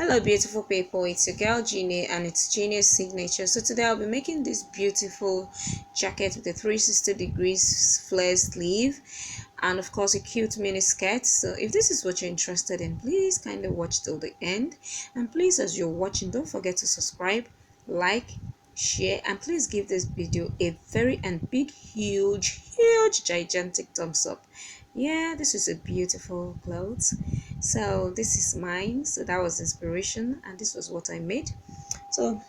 Hello, beautiful people. It's your girl Jeannie, and it's Jeannie's signature. So today I'll be making this beautiful jacket with a 360 degrees flare sleeve, and of course a cute mini skirt. So if this is what you're interested in, please kindly watch till the end. And please, as you're watching, don't forget to subscribe, like, share, and please give this video a very and big, huge, gigantic thumbs up. Yeah, this is a beautiful clothes. So this is mine. So that was inspiration, and this was what I made. So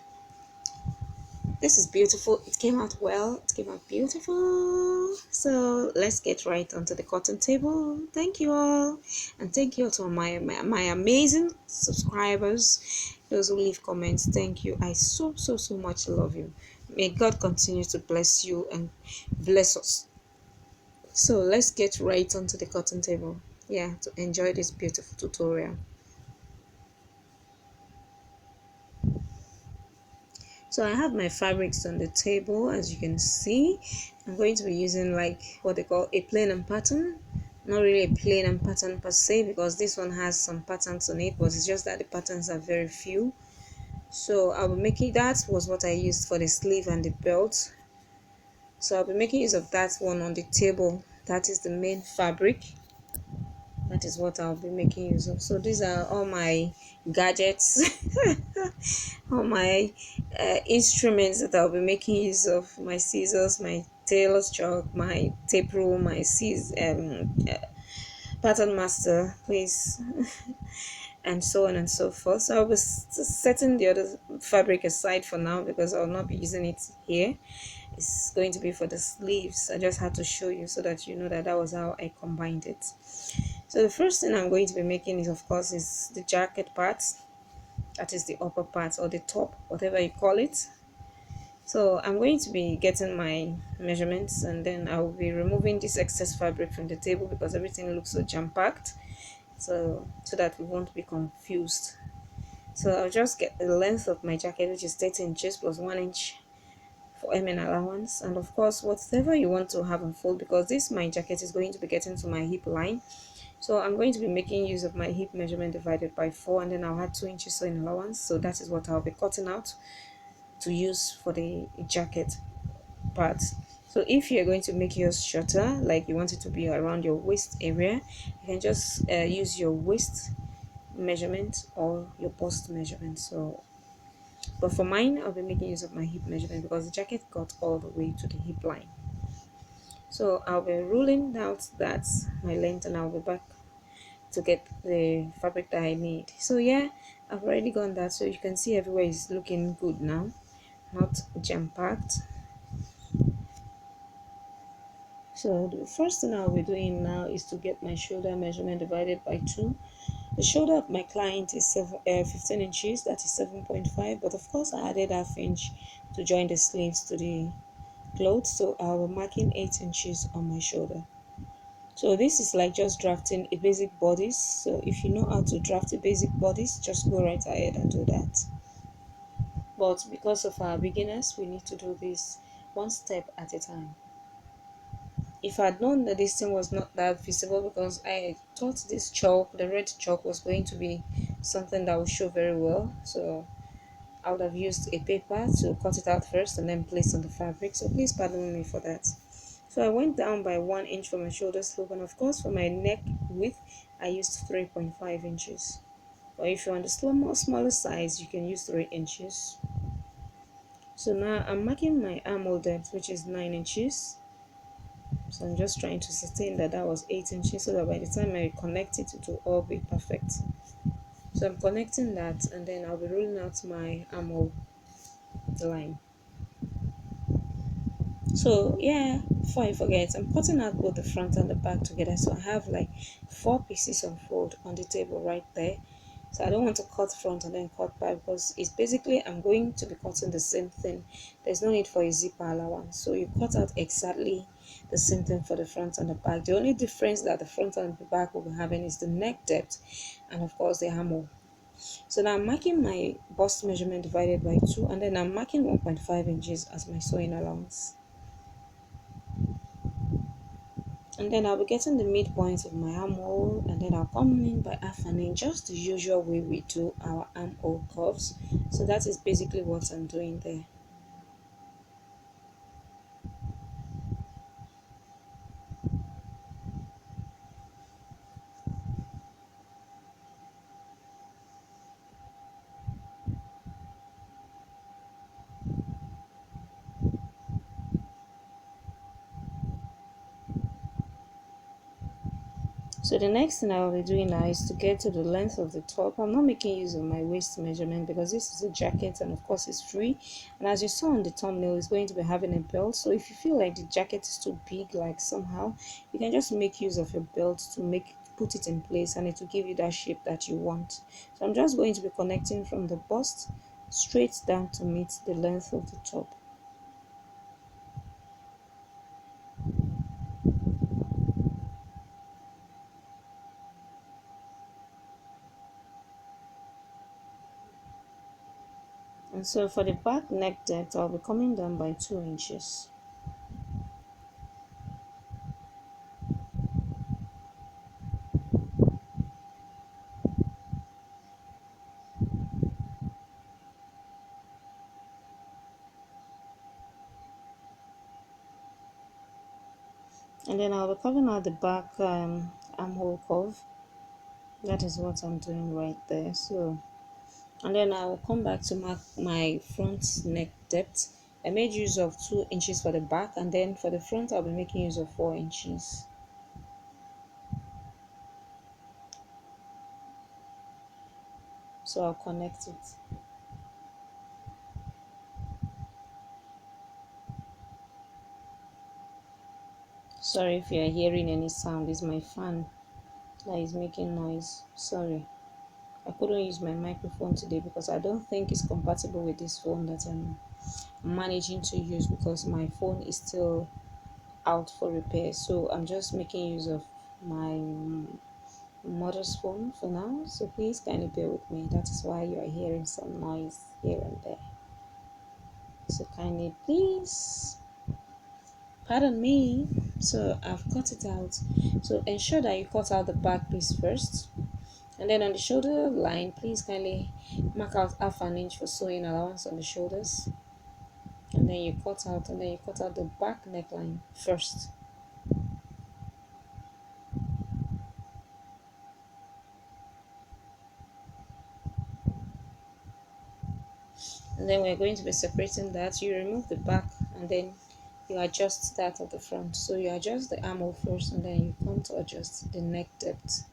this is beautiful. It came out well. It came out beautiful. So let's get right onto the cotton table. Thank you all, and thank you to my amazing subscribers, those who leave comments. Thank you. I so much love you. May God continue to bless you and bless us. So let's get right onto the cotton table. Yeah, to enjoy this beautiful tutorial. So I have my fabrics on the table. As you can see, I'm going to be using like what they call a plain and pattern. Not really a plain and pattern per se, because this one has some patterns on it, but it's just that the patterns are very few. So I'll be making, that was what I used for the sleeve and the belt. So I'll be making use of that one on the table. That is the main fabric. That is what I'll be making use of. So these are all my gadgets, all my instruments that I'll be making use of: my scissors, my tailor's chalk, my tape rule, my pattern master, please, and so on and so forth. So I was setting the other fabric aside for now because I'll not be using it here. It's going to be for the sleeves. I just had to show you so that you know that that was how I combined it. So the first thing I'm going to be making is, of course, is the jacket part. That is the upper part, or the top, whatever you call it. So I'm going to be getting my measurements, and then I will be removing this excess fabric from the table because everything looks so jam-packed, so that we won't be confused. So I'll just get the length of my jacket, which is 30 inches plus 1 inch for MN allowance, and of course whatever you want to have unfold, because this my jacket is going to be getting to my hip line. So I'm going to be making use of my hip measurement divided by 4, and then I'll add 2 inches in allowance. So that is what I'll be cutting out to use for the jacket part. So if you're going to make yours shorter, like you want it to be around your waist area, you can just use your waist measurement or your bust measurement. So but for mine, I'll be making use of my hip measurement because the jacket got all the way to the hip line. So I'll be ruling out that my length, and I'll be back to get the fabric that I need. So yeah, I've already gone that, so you can see everywhere is looking good now, not jam-packed. So the first thing I'll be doing now is to get my shoulder measurement divided by 2. The shoulder of my client is 15 inches, that is 7.5, but of course I added half inch to join the sleeves to the clothes, so I'll be marking 8 inches on my shoulder. So this is like just drafting a basic bodice. So if you know how to draft a basic bodice, just go right ahead and do that. But because of our beginners, we need to do this one step at a time. If I'd known that this thing was not that visible, because I thought this chalk, the red chalk, was going to be something that would show very well, so I would have used a paper to cut it out first and then place on the fabric. So please pardon me for that. So I went down by 1 inch for my shoulder slope, and of course for my neck width I used 3.5 inches. Or if you're on the smaller size, you can use 3 inches. So now I'm marking my armhole depth, which is 9 inches. So I'm just trying to sustain that that was 8 inches, so that by the time I connect it, it will all be perfect. So I'm connecting that, and then I'll be rolling out my armhole line. So yeah, before I forget, I'm cutting out both the front and the back together, so I have like 4 pieces of fold on the table right there. So I don't want to cut front and then cut back, because it's basically I'm going to be cutting the same thing. There's no need for a zipper allowance, so you cut out exactly the same thing for the front and the back. The only difference that the front and the back will be having is the neck depth, and of course the armhole. So now I'm marking my bust measurement divided by 2, and then I'm marking 1.5 inches as my sewing allowance. And then I'll be getting the midpoint of my armhole, and then I'll come in by half an inch, just the usual way we do our armhole curves. So that is basically what I'm doing there. So the next thing I will be doing now is to get to the length of the top. I'm not making use of my waist measurement because this is a jacket and of course it's free. And as you saw on the thumbnail, it's going to be having a belt. So if you feel like the jacket is too big, like somehow, you can just make use of your belt to put it in place, and it will give you that shape that you want. So I'm just going to be connecting from the bust straight down to meet the length of the top. And so for the back neck depth, I'll be coming down by 2 inches. And then I'll be covering out the back armhole curve. That is what I'm doing right there. So, and then I'll come back to mark my front neck depth. I made use of 2 inches for the back, and then for the front I'll be making use of 4 inches. So I'll connect it. Sorry if you are hearing any sound. It's my fan that is making noise. Sorry. I couldn't use my microphone today because I don't think it's compatible with this phone that I'm managing to use, because my phone is still out for repair. So I'm just making use of my mother's phone for now. So please kindly bear with me. That is why you are hearing some noise here and there. So kindly please pardon me. So I've cut it out. So ensure that you cut out the back piece first. And then on the shoulder line, please kindly mark out half an inch for sewing allowance on the shoulders. And then you cut out, and then you cut out the back neckline first. And then we're going to be separating that. You remove the back, and then you adjust that at the front. So you adjust the armhole first, and then you come to adjust the neck depth.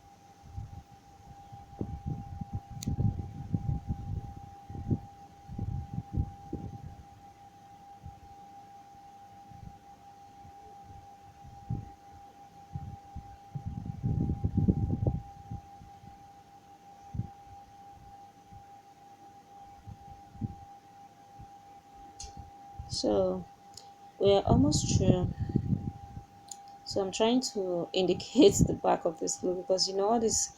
So we are almost through. So I'm trying to indicate the back of this glue, because you know all these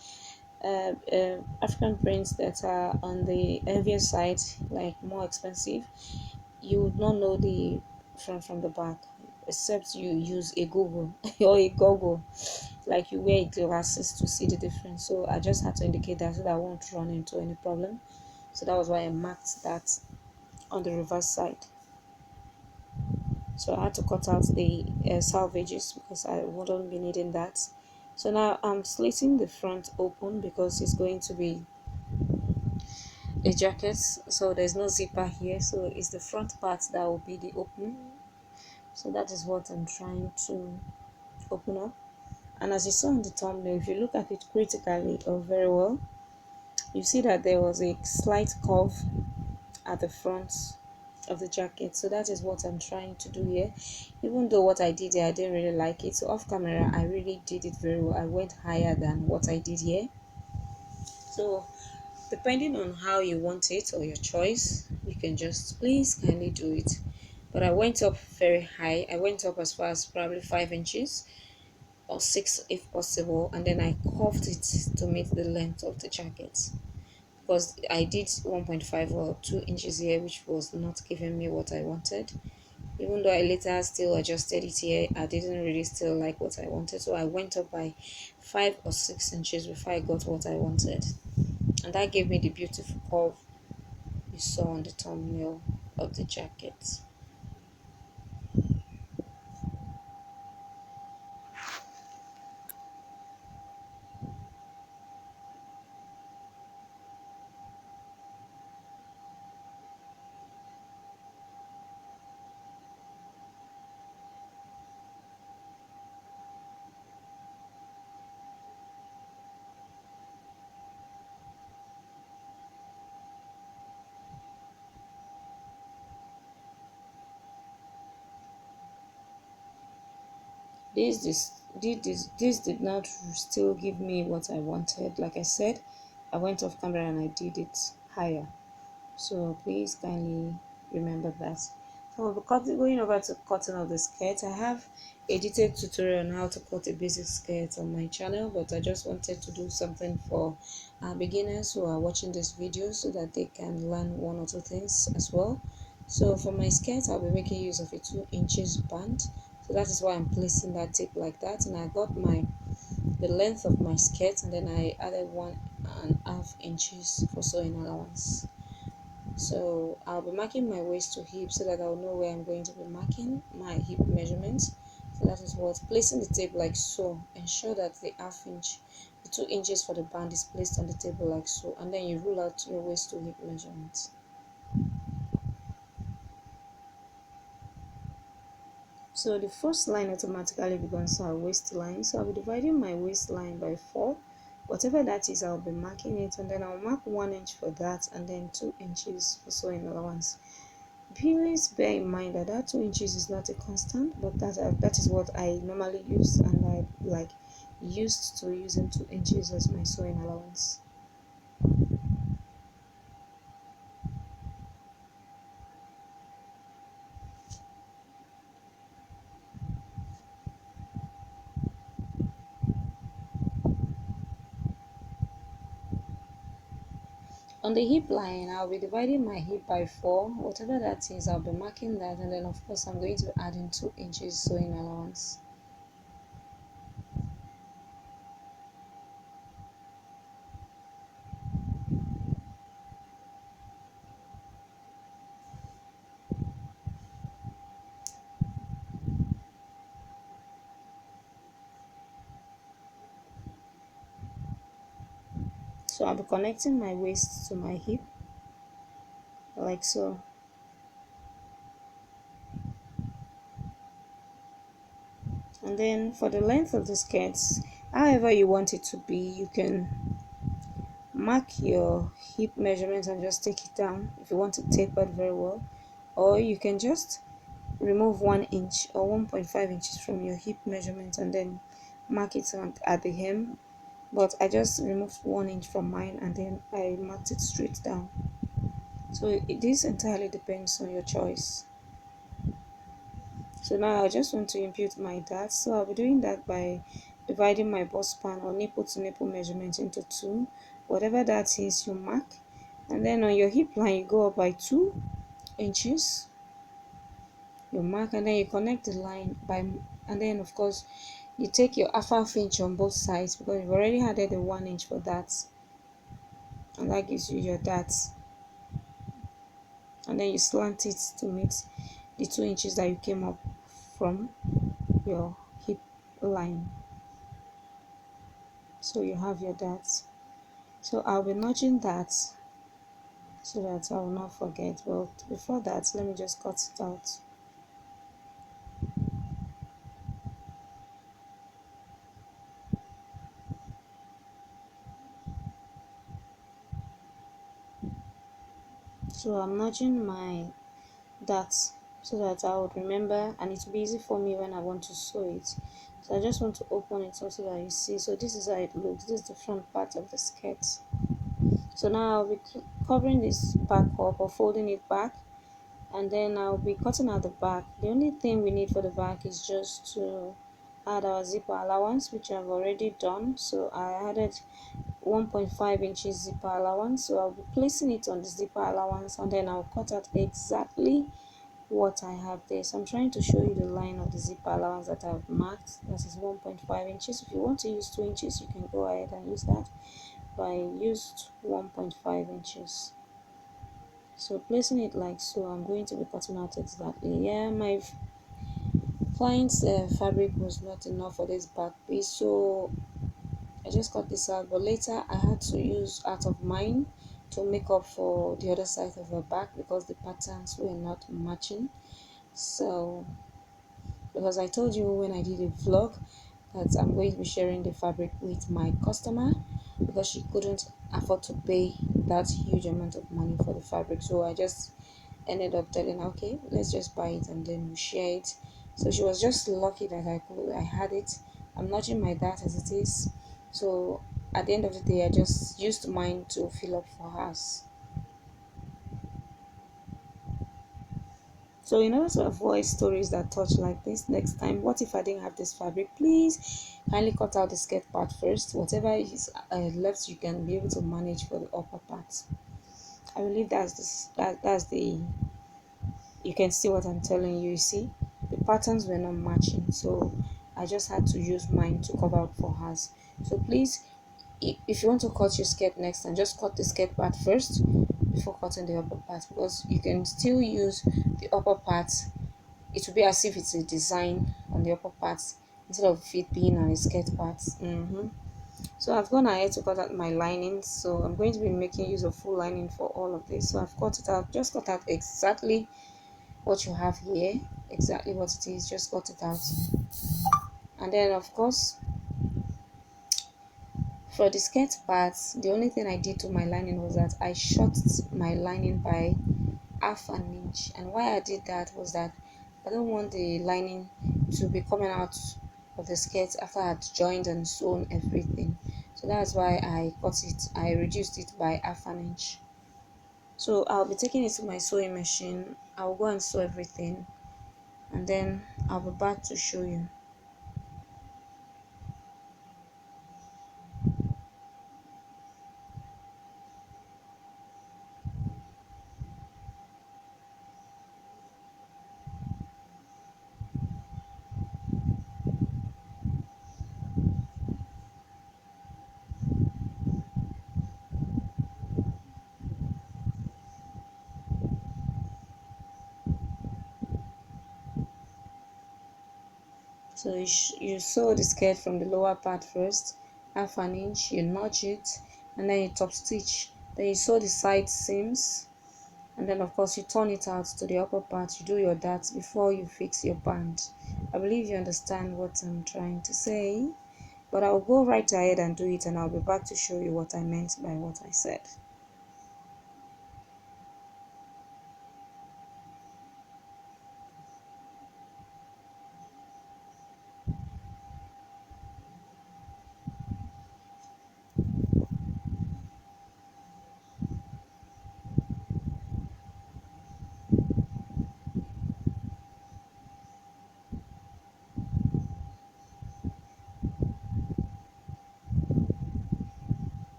African prints that are on the heavier side, like more expensive, you would not know the front from the back, except you use a Google or a goggle, like you wear glasses to see the difference. So I just had to indicate that so that I won't run into any problem. So that was why I marked that on the reverse side. So I had to cut out the salvages because I wouldn't be needing that. So now I'm slitting the front open because it's going to be a jacket, so there's no zipper here, so it's the front part that will be the open. So that is what I'm trying to open up. And as you saw in the thumbnail, if you look at it critically or very well, you see that there was a slight curve at the front of the jacket. So that is what I'm trying to do here. Even though what I did here, I didn't really like it, so off camera I really did it very well. I went higher than what I did here. So depending on how you want it or your choice, you can just please kindly do it. But I went up very high. I went up as far as probably 5 inches or 6 if possible, and then I curved it to meet the length of the jacket, because I did 1.5 or 2 inches here, which was not giving me what I wanted, Even though I later still adjusted it here, I didn't really still like what I wanted, so I went up by 5 or 6 inches before I got what I wanted, and that gave me the beautiful curve you saw on the thumbnail of the jacket. This did not still give me what I wanted. Like I said, I went off camera and I did it higher. So please kindly remember that. So we'll be going over to cutting of the skirt. I have a detailed tutorial on how to cut a basic skirt on my channel, but I just wanted to do something for beginners who are watching this video so that they can learn one or two things as well. So for my skirt, I'll be making use of a 2 inches band. So that is why I'm placing that tape like that, and I got the length of my skirt, and then I added 1.5 inches for sewing allowance. So I'll be marking my waist to hip so that I'll know where I'm going to be marking my hip measurements. So that is what, placing the tape like so. Ensure that the 2 inches for the band is placed on the table like so, and then you rule out your waist to hip measurements. So the first line automatically becomes our waistline. So I'll be dividing my waistline by 4. Whatever that is, I'll be marking it, and then I'll mark 1 inch for that, and then 2 inches for sewing allowance. Please bear in mind that 2 inches is not a constant, but that is what I normally use, and I like used to using 2 inches as my sewing allowance. On the hip line, I'll be dividing my hip by 4. Whatever that is, I'll be marking that, and then of course I'm going to add in 2 inches sewing allowance. So I'll be connecting my waist to my hip like so. And then for the length of the skirts, however you want it to be, you can mark your hip measurements and just take it down if you want to taper it very well, or you can just remove 1 inch or 1.5 inches from your hip measurement and then mark it at the hem. But I just removed 1 inch from mine and then I marked it straight down. So this entirely depends on your choice. So now I just want to impute my dart. So I'll be doing that by dividing my bust span or nipple to nipple measurement into 2. Whatever that is, you mark. And then on your hip line, you go up by 2 inches. You mark and then you connect the line and then of course you take your half inch on both sides because you've already added the 1 inch for that. And that gives you your dart. And then you slant it to meet the 2 inches that you came up from your hip line. So you have your dart. So I'll be notching that so that I will not forget. But before that, let me just cut it out. So I'm notching my dart so that I would remember and it will be easy for me when I want to sew it. So I just want to open it so that you see. So this is how it looks. This is the front part of the skirt. So now I'll be covering this back up or folding it back, and then I'll be cutting out the back. The only thing we need for the back is just to add our zipper allowance, which I've already done. So I added 1.5 inches zipper allowance, so I'll be placing it on the zipper allowance and then I'll cut out exactly what I have there. So I'm trying to show you the line of the zipper allowance that I've marked. That is 1.5 inches. If you want to use 2 inches, you can go ahead and use that. But I used 1.5 inches. So placing it like so, I'm going to be cutting out exactly. Yeah, my client's fabric was not enough for this back piece, so I just cut this out. But later I had to use Art of Mine to make up for the other side of her back because the patterns were not matching. So because I told you when I did a vlog that I'm going to be sharing the fabric with my customer because she couldn't afford to pay that huge amount of money for the fabric. So I just ended up telling her, okay, let's just buy it and then we share it. So she was just lucky that I had it. I'm nudging my dad as it is. So at the end of the day, I just used mine to fill up for hers. So in order to avoid stories that touch like this next time, what if I didn't have this fabric? Please kindly cut out the skirt part first. Whatever is left, you can be able to manage for the upper part. I believe that's the you can see what I'm telling you. You see, the patterns were not matching, so I just had to use mine to cover up for hers. So please, if you want to cut your skirt next time, just cut the skirt part first before cutting the upper part, because you can still use the upper part. It will be as if it's a design on the upper part instead of it being on a skirt part. So I've gone ahead to cut out my lining, so I'm going to be making use of full lining for all of this. So I've cut it out, just cut out exactly what you have here, exactly what it is, just cut it out. And then of course, for the skirt parts, the only thing I did to my lining was that I short my lining by half an inch. And why I did that was that I don't want the lining to be coming out of the skirt after I had joined and sewn everything. So that's why I reduced it by half an inch. So I'll be taking it to my sewing machine. I'll go and sew everything and then I'll be back to show you. So you sew the skirt from the lower part first, half an inch, you notch it, and then you top stitch. Then you sew the side seams, and then of course you turn it out to the upper part. You do your darts before you fix your band. I believe you understand what I'm trying to say, but I'll go right ahead and do it, and I'll be back to show you what I meant by what I said.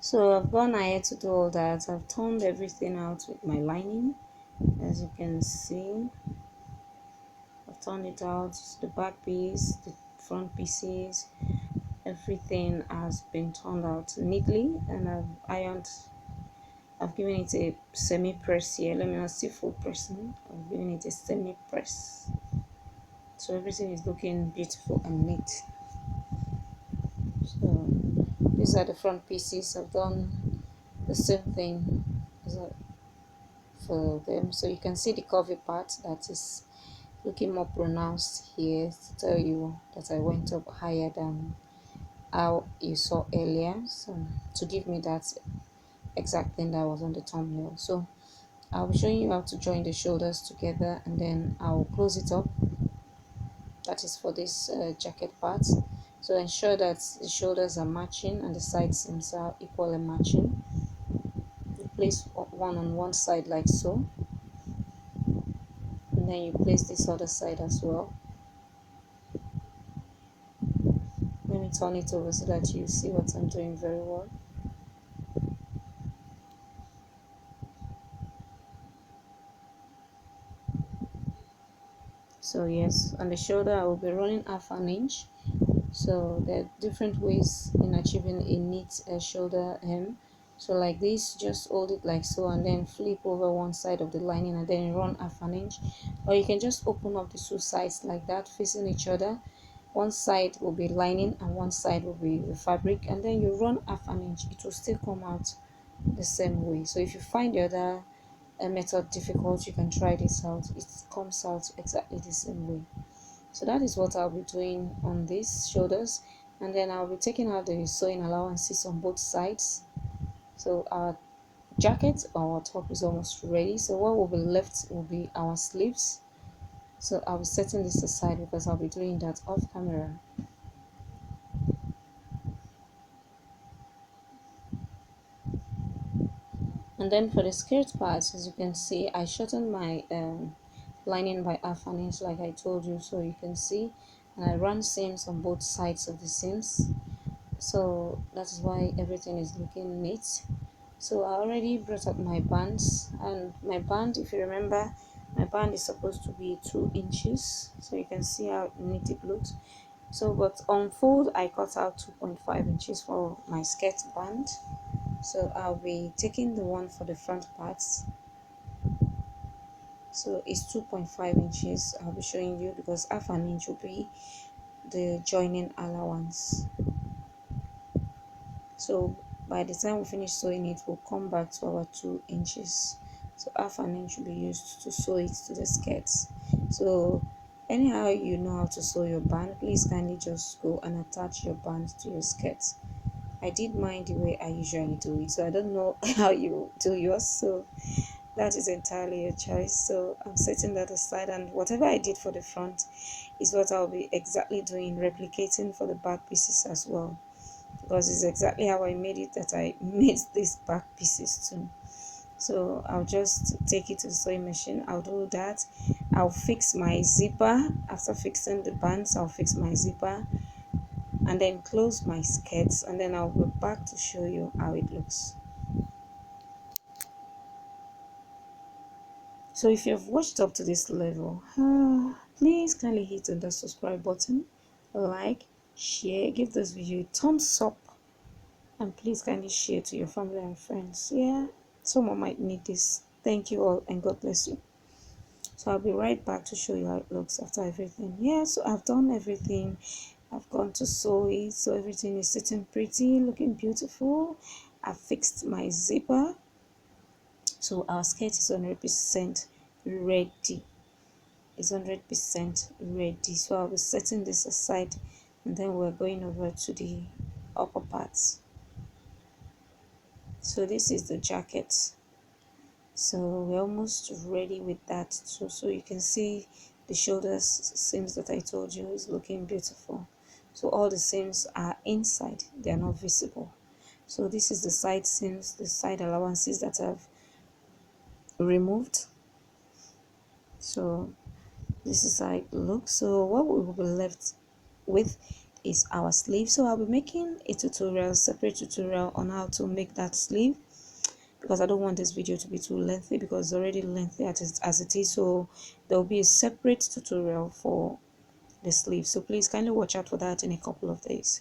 So I've gone ahead to do all that. I've turned everything out with my lining, as you can see. I've turned it out, the back piece, the front pieces, everything has been turned out neatly, and I've given it a semi press here. Let me not see full pressing. I've given it a semi press, so everything is looking beautiful and neat. So these are the front pieces. I've done the same thing for them, so you can see the curvy part that is looking more pronounced here to tell you that I went up higher than how you saw earlier, so to give me that exact thing that was on the thumbnail. So I'll be showing you how to join the shoulders together, and then I'll close it up. That is for this jacket part. So ensure that the shoulders are matching and the side seams are equally matching. You place one on one side like so, and then you place this other side as well. Let me me turn it over so that you see what I'm doing very well. So yes, on the shoulder I will be running half an inch. So there are different ways in achieving a neat shoulder hem. So like this, just hold it like so and then flip over one side of the lining and then run half an inch, or you can just open up the two sides like that facing each other. One side will be lining and one side will be the fabric, and then you run half an inch. It will still come out the same way. So if you find the other method difficult, you can try this out. It comes out exactly the same way. So that is what I'll be doing on these shoulders, and then I'll be taking out the sewing allowances on both sides. So our jacket or our top is almost ready, so what will be left will be our sleeves. So I'll be setting this aside because I'll be doing that off camera. And then for the skirt part, as you can see, I shortened my lining by half an inch like I told you, so you can see, and I run seams on both sides of the seams, so that is why everything is looking neat. So I already brought up my bands, and my band, if you remember, my band is supposed to be 2 inches, so you can see how neat it looks. So but on fold I cut out 2.5 inches for my skirt band. So I'll be taking the one for the front parts, so it's 2.5 inches. I'll be showing you because half an inch will be the joining allowance. So by the time we finish sewing it, we'll come back to our 2 inches. So half an inch will be used to sew it to the skirts. So anyhow you know how to sew your band, please kindly just go and attach your band to your skirts. I did mine the way I usually do it, so I don't know how you do yours, so that is entirely your choice. So I'm setting that aside, and whatever I did for the front is what I'll be exactly doing, replicating for the back pieces as well, because it's exactly how I made it that I made these back pieces too. So I'll just take it to the sewing machine. I'll do that. I'll fix my zipper. After fixing the bands, I'll fix my zipper and then close my skirts, and then I'll be back to show you how it looks. So if you've watched up to this level, please kindly hit on the subscribe button, like, share, give this video a thumbs up, and please kindly share to your family and friends. Yeah, someone might need this. Thank you all and God bless you. So I'll be right back to show you how it looks after everything. Yeah, so I've done everything. I've gone to sew it, so everything is sitting pretty, looking beautiful. I fixed my zipper, so our skirt is 100% ready. It's 100% ready. So I'll be setting this aside, and then we're going over to the upper parts. So this is the jacket. So we're almost ready with that. So you can see the shoulders seams that I told you is looking beautiful. So all the seams are inside, they are not visible. So this is the side seams, the side allowances that I've removed. So this is how it looks. So what we will be left with is our sleeve. So I'll be making a tutorial, separate tutorial on how to make that sleeve, because I don't want this video to be too lengthy, because it's already lengthy as it is. So there will be a separate tutorial for the sleeve, so please kindly watch out for that in a couple of days.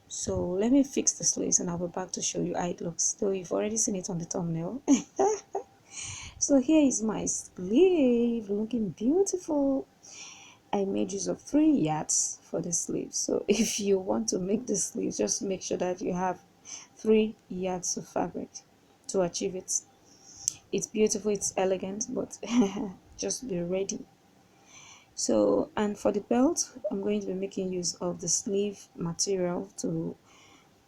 So let me fix the sleeves and I'll be back to show you how it looks, though you've already seen it on the thumbnail. So here is my sleeve, looking beautiful. I made use of 3 yards for the sleeve. So if you want to make the sleeve, just make sure that you have 3 yards of fabric to achieve it. It's beautiful, it's elegant, but just be ready. So, and for the belt, I'm going to be making use of the sleeve material to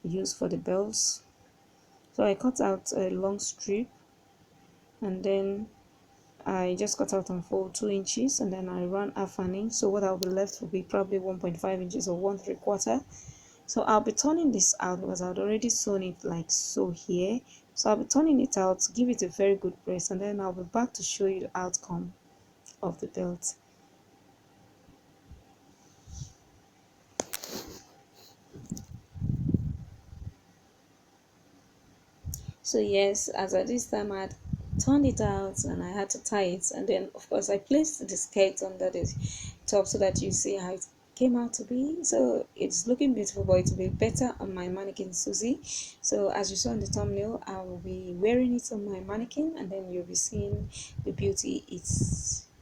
use for the belts. So I cut out a long strip, and then I just cut out and fold 2 inches, and then I run half an inch. So what I'll be left will be probably 1.5 inches or 1/3. So I'll be turning this out because I'd already sewn it like so here. So I'll be turning it out, give it a very good press, and then I'll be back to show you the outcome of the belt. So yes, as at this time I had turned it out and I had to tie it, and then of course I placed the skirt under the top so that you see how it came out to be. So it's looking beautiful, but it will be better on my mannequin Susie. So as you saw in the thumbnail, I will be wearing it on my mannequin, and then you'll be seeing the beauty it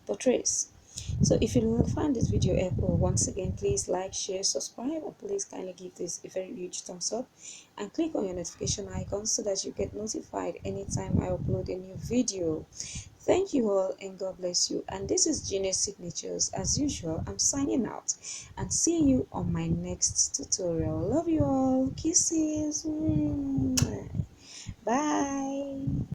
portrays. So if you find this video helpful, once again, please like, share, subscribe, and please kindly give this a very huge thumbs up and click on your notification icon so that you get notified anytime I upload a new video. Thank you all and God bless you. And this is Genius Signatures. As usual, I'm signing out and see you on my next tutorial. Love you all. Kisses. Bye.